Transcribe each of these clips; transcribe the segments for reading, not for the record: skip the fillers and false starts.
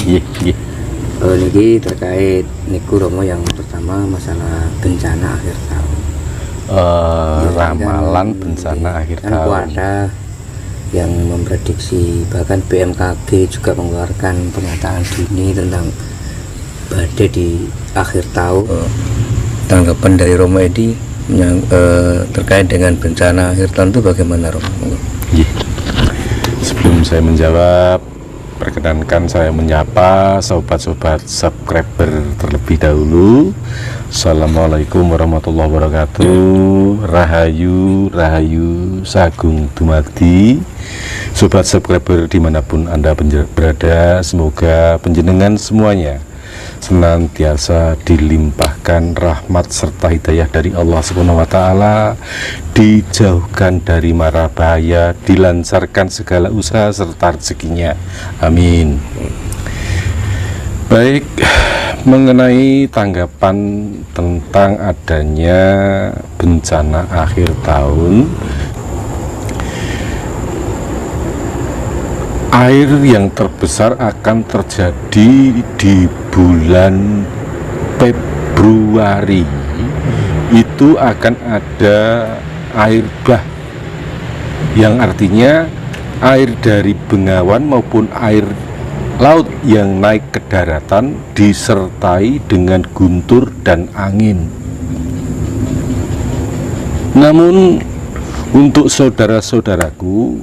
Nggih. Niki terkait niku Romo yang pertama masalah bencana akhir tahun. Ramalan bencana akhir kan tahun. Ada yang memprediksi, bahkan BMKG juga mengeluarkan pernyataan dini tentang badai di akhir tahun. Tanggapan dari Romo Edi yang terkait dengan bencana akhir tahun itu bagaimana, Romo? Sebelum saya menjawab, perkenankan saya menyapa sobat-sobat subscriber terlebih dahulu. Assalamualaikum warahmatullahi wabarakatuh. Rahayu Sagung Dumadi. Sobat subscriber dimanapun Anda berada, semoga panjenengan semuanya senantiasa dilimpahkan rahmat serta hidayah dari Allah Subhanahu wa Ta'ala, dijauhkan dari mara bahaya, dilancarkan segala usaha serta rezekinya. Amin. Baik, mengenai tanggapan tentang adanya bencana akhir tahun, air yang terbesar akan terjadi di bulan Februari. Itu akan ada air bah, yang artinya air dari Bengawan maupun air laut yang naik ke daratan disertai dengan guntur dan angin. Namun untuk saudara-saudaraku,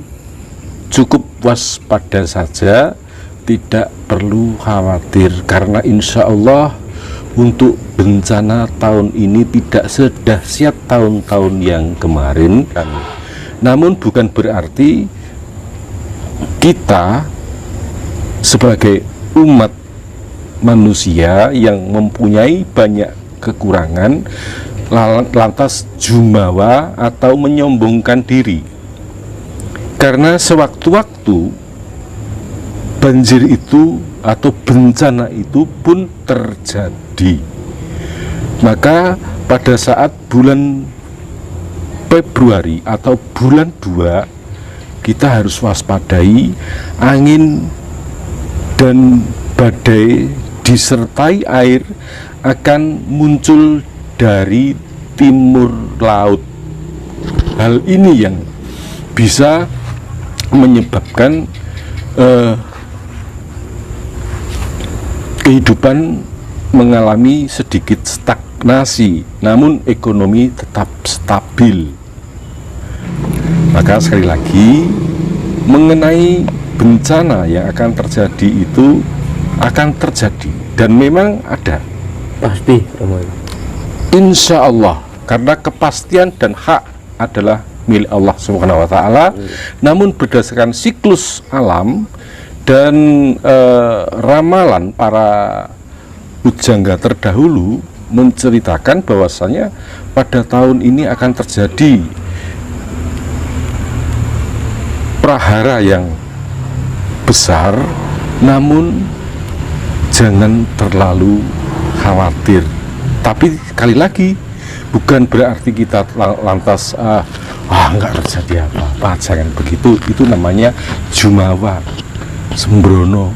cukup waspada saja, tidak perlu khawatir, karena insya Allah untuk bencana tahun ini tidak sedahsyat tahun-tahun yang kemarin. Namun bukan berarti kita sebagai umat manusia yang mempunyai banyak kekurangan lantas jumawa atau menyombongkan diri. Karena sewaktu-waktu banjir itu atau bencana itu pun terjadi. Maka pada saat bulan Februari atau bulan 2, kita harus waspadai angin dan badai disertai air akan muncul dari timur laut. Hal ini yang bisa menyebabkan kehidupan mengalami sedikit stagnasi, namun ekonomi tetap stabil. Maka sekali lagi, mengenai bencana yang akan terjadi itu akan terjadi dan memang ada, Pasti, Romo. insya Allah, karena kepastian dan hak adalah milik Allah Subhanahu wa Ta'ala. Namun berdasarkan siklus alam dan ramalan para pujangga terdahulu menceritakan bahwasanya pada tahun ini akan terjadi prahara yang besar, namun jangan terlalu khawatir. Tapi sekali lagi, bukan berarti kita lantas nggak terjadi apa-apa, jangan begitu. Itu namanya jumawa, sembrono.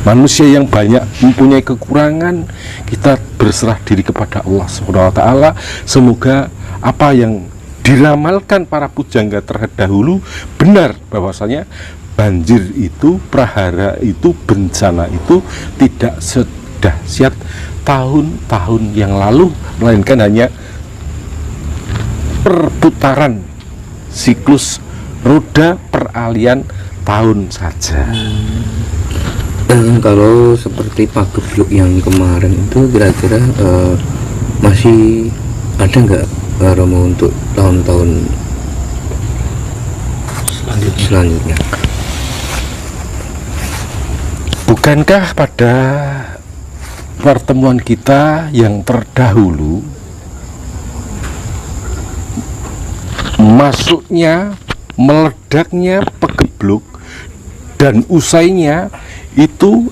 Manusia yang banyak mempunyai kekurangan, kita berserah diri kepada Allah Subhanahu wa Ta'ala. Semoga apa yang diramalkan para pujangga terdahulu benar, bahwasanya banjir itu, prahara itu, bencana itu tidak sedahsyat tahun-tahun yang lalu, melainkan hanya perputaran siklus roda peralihan tahun saja. Kalau seperti pagebluk yang kemarin itu kira-kira masih ada nggak, Romo, untuk tahun-tahun selanjutnya? Bukankah pada pertemuan kita yang terdahulu masuknya, meledaknya pagebluk dan usainya itu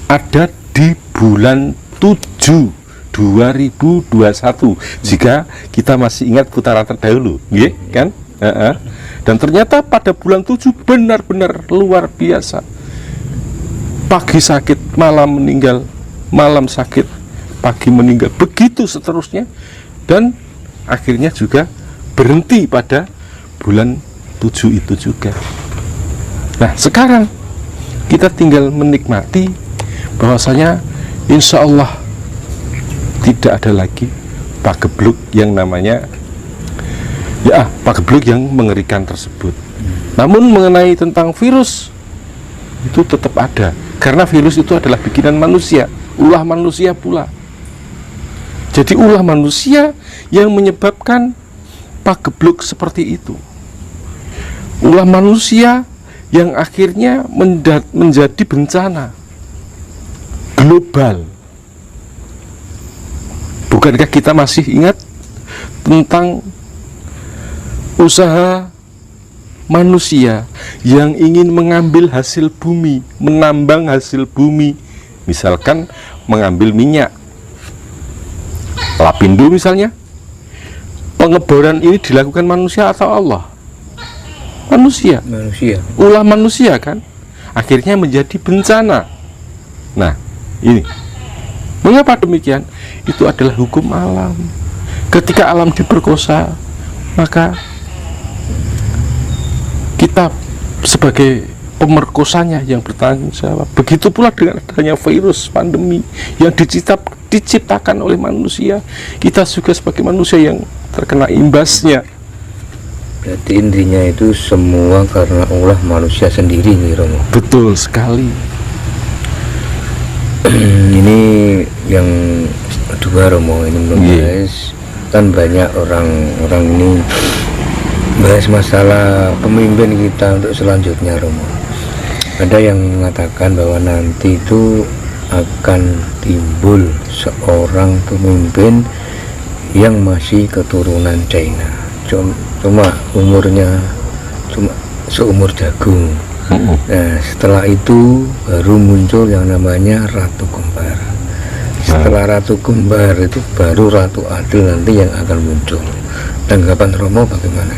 ada di bulan 7 2021, jika kita masih ingat putaran terdahulu, kan? Dan ternyata pada bulan 7 benar-benar luar biasa. pagi sakit, malam meninggal, malam sakit, pagi meninggal, begitu seterusnya, dan akhirnya juga berhenti pada bulan 7 itu juga. Nah, sekarang kita tinggal menikmati bahwasanya insya Allah tidak ada lagi pagebluk yang namanya pagebluk yang mengerikan tersebut. Namun mengenai tentang virus itu tetap ada, karena virus itu adalah bikinan manusia, ulah manusia pula. Jadi ulah manusia yang menyebabkan pagebluk seperti itu. Ulah manusia yang akhirnya menjadi bencana global. Bukankah kita masih ingat tentang usaha manusia yang ingin mengambil hasil bumi, menambang hasil bumi, misalkan mengambil minyak, Lapindo misalnya? Pengeboran ini dilakukan manusia atau Allah? Manusia. Ulah manusia kan? Akhirnya menjadi bencana. Nah, ini. Mengapa demikian? Itu adalah hukum alam. Ketika alam diperkosa, maka kita sebagai pemerkosanya yang bertanggung jawab. Begitu pula dengan adanya virus pandemi yang diciptakan oleh manusia, kita juga sebagai manusia yang terkena imbasnya. Berarti intinya itu semua karena ulah manusia sendiri nih Romo. Betul sekali. Ini yang kedua Romo, ini membahas kan banyak orang ini bahas masalah pemimpin kita untuk selanjutnya Romo. Ada yang mengatakan bahwa nanti itu akan timbul seorang pemimpin yang masih keturunan China, cuma umurnya cuma seumur jagung. Nah, setelah itu baru muncul yang namanya Ratu Kembar. Setelah Ratu Kembar itu baru Ratu Adil nanti yang akan muncul. Tanggapan Romo bagaimana?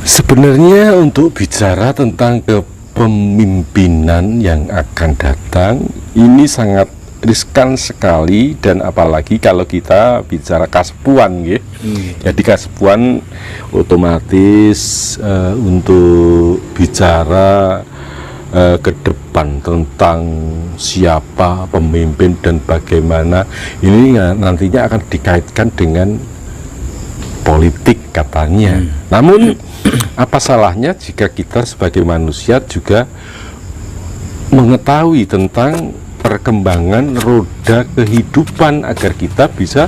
Sebenarnya untuk bicara tentang kepemimpinan yang akan datang, ini sangat riskan sekali, dan apalagi kalau kita bicara kasepuan ya. Jadi kasepuan otomatis untuk bicara ke depan tentang siapa pemimpin dan bagaimana, ini nantinya akan dikaitkan dengan politik katanya. Namun apa salahnya jika kita sebagai manusia juga mengetahui tentang perkembangan roda kehidupan agar kita bisa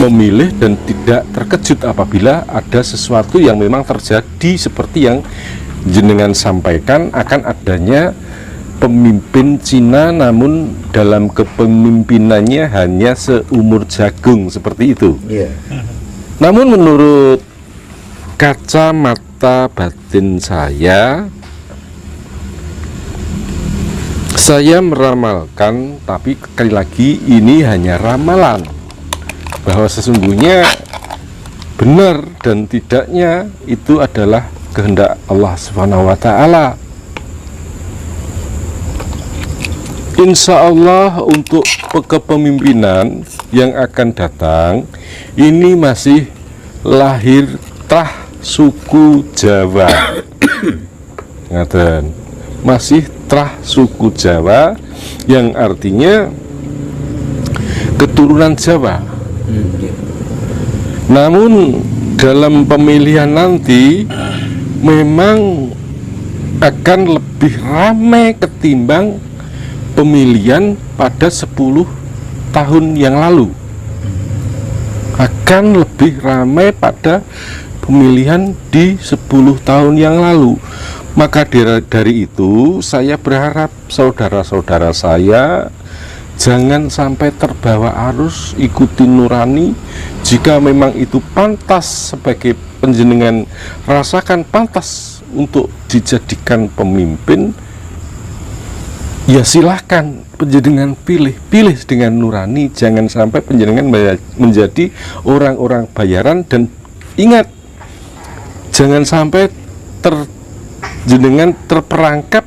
memilih dan tidak terkejut apabila ada sesuatu yang memang terjadi seperti yang jenengan sampaikan, akan adanya pemimpin Cina namun dalam kepemimpinannya hanya seumur jagung seperti itu. Namun menurut kacamata batin saya meramalkan, tapi sekali lagi ini hanya ramalan, bahwa sesungguhnya benar dan tidaknya itu adalah kehendak Allah Subhanahu wa Ta'ala. Insya Allah untuk kepemimpinan yang akan datang ini masih lahir tah suku Jawa. Ngaten, masih trah suku Jawa, yang artinya keturunan Jawa. Namun dalam pemilihan nanti memang akan lebih ramai ketimbang pemilihan pada 10 tahun yang lalu. Akan lebih ramai pada pemilihan di 10 tahun yang lalu. Maka dari itu saya berharap saudara-saudara saya jangan sampai terbawa arus, ikuti nurani. Jika memang itu pantas sebagai panjenengan rasakan pantas untuk dijadikan pemimpin, ya silahkan panjenengan pilih dengan nurani. Jangan sampai panjenengan menjadi orang-orang bayaran, dan ingat, jangan sampai jenengan terperangkap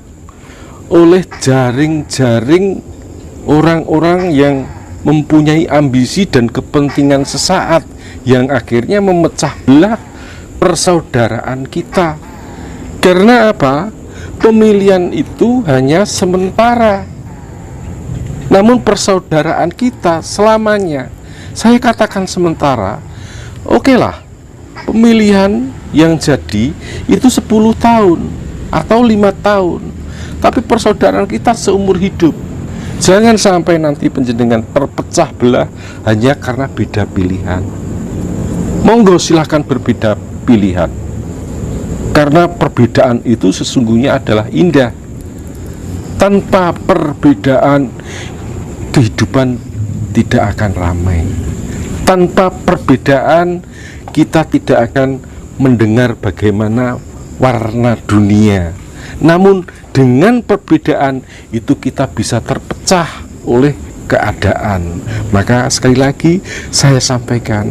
oleh jaring-jaring orang-orang yang mempunyai ambisi dan kepentingan sesaat yang akhirnya memecah belah persaudaraan kita. Karena apa? Pemilihan itu hanya sementara, namun persaudaraan kita selamanya. Saya katakan sementara. Oke lah, pemilihan yang jadi itu 10 tahun atau 5 tahun, tapi persaudaraan kita seumur hidup. Jangan sampai nanti panjenengan terpecah belah hanya karena beda pilihan. Monggo silahkan berbeda pilihan, karena perbedaan itu sesungguhnya adalah indah. Tanpa perbedaan, kehidupan tidak akan ramai. Tanpa perbedaan, kita tidak akan mendengar bagaimana warna dunia. Namun dengan perbedaan itu kita bisa terpecah oleh keadaan. Maka sekali lagi saya sampaikan,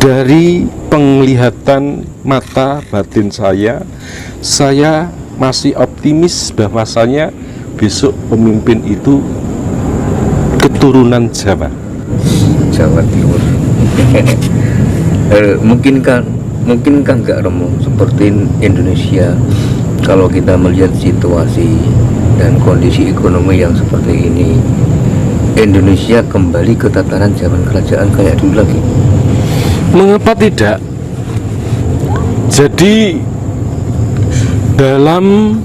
dari penglihatan mata batin saya masih optimis bahwasanya besok pemimpin itu keturunan Jawa Timur. Mungkinkah nggak Romo seperti Indonesia, kalau kita melihat situasi dan kondisi ekonomi yang seperti ini, Indonesia kembali ke tatanan zaman kerajaan kayak dulu lagi? Mengapa tidak? Jadi dalam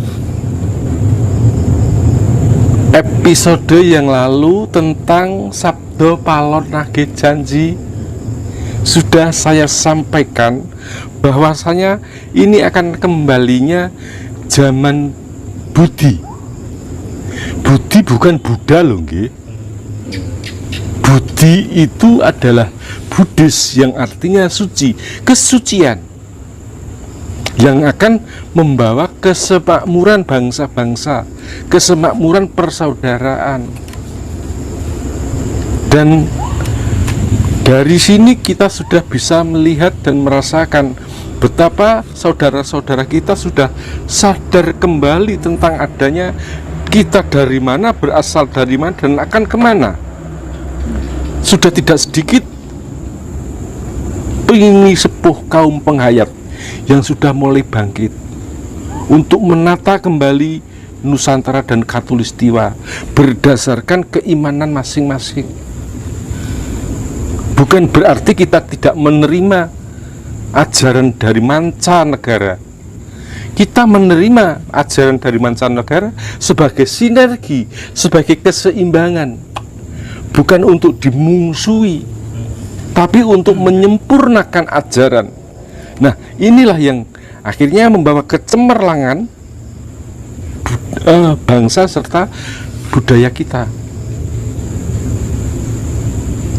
episode yang lalu tentang Sabdo Palon Nage Janji sudah saya sampaikan bahwasanya ini akan kembalinya zaman Budi. Budi bukan Buddha loh, nggih. Budi itu adalah Buddhis yang artinya suci, kesucian yang akan membawa kesemakmuran bangsa-bangsa, kesemakmuran persaudaraan. Dan dari sini kita sudah bisa melihat dan merasakan betapa saudara-saudara kita sudah sadar kembali tentang adanya kita dari mana, berasal dari mana, dan akan kemana. Sudah tidak sedikit pengingi sepuh kaum penghayat yang sudah mulai bangkit untuk menata kembali Nusantara dan Katulistiwa berdasarkan keimanan masing-masing. Bukan berarti kita tidak menerima ajaran dari mancanegara. Kita menerima ajaran dari mancanegara sebagai sinergi, sebagai keseimbangan, bukan untuk dimungsuhi, tapi untuk menyempurnakan ajaran. Nah, inilah yang akhirnya membawa kecemerlangan bangsa serta budaya kita.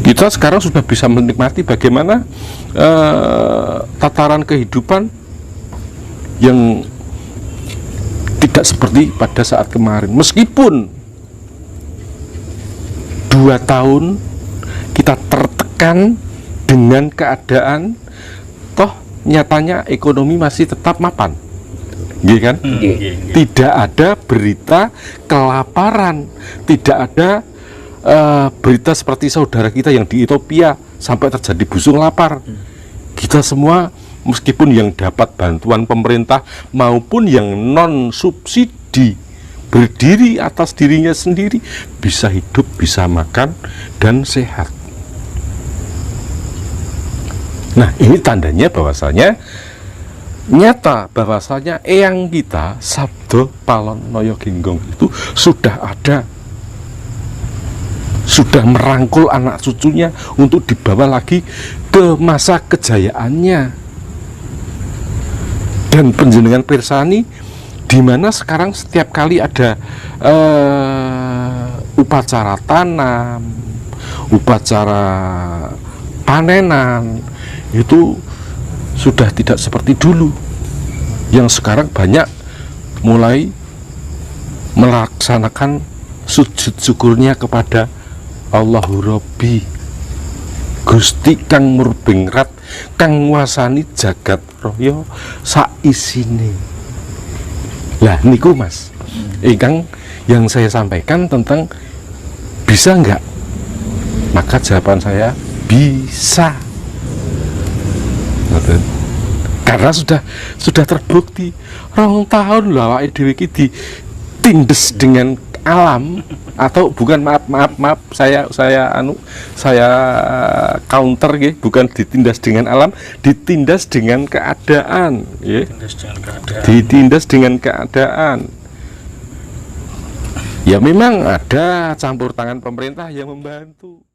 Kita sekarang sudah bisa menikmati bagaimana tataran kehidupan yang tidak seperti pada saat kemarin. Meskipun 2 tahun kita tertekan dengan keadaan, toh nyatanya ekonomi masih tetap mapan, gitu kan? Tidak ada berita kelaparan, tidak ada berita seperti saudara kita yang di Ethiopia sampai terjadi busung lapar. Kita semua, meskipun yang dapat bantuan pemerintah maupun yang non subsidi, berdiri atas dirinya sendiri, bisa hidup, bisa makan dan sehat. Nah, ini tandanya bahwasanya nyata bahwasanya eyang kita Sabdo Palon Noyo Genggong itu sudah ada, sudah merangkul anak cucunya untuk dibawa lagi ke masa kejayaannya. Dan panjenengan pirsani, di mana sekarang setiap kali ada upacara tanam, upacara panenan, itu sudah tidak seperti dulu. Yang sekarang banyak mulai melaksanakan sujud syukurnya kepada Allahu Rabbi, Gusti kang murbingrat, kang nguasani jagat raya saisine. Lah niku Mas, Ingkang yang saya sampaikan tentang bisa nggak, maka jawaban saya bisa. Karena sudah terbukti 2 tahun lho awake dhewe iki ditindes dengan alam, atau bukan, maaf saya counter nggih, bukan ditindas dengan alam, ditindas dengan keadaan nggih. Ditindas dengan keadaan. Ya memang ada campur tangan pemerintah yang membantu.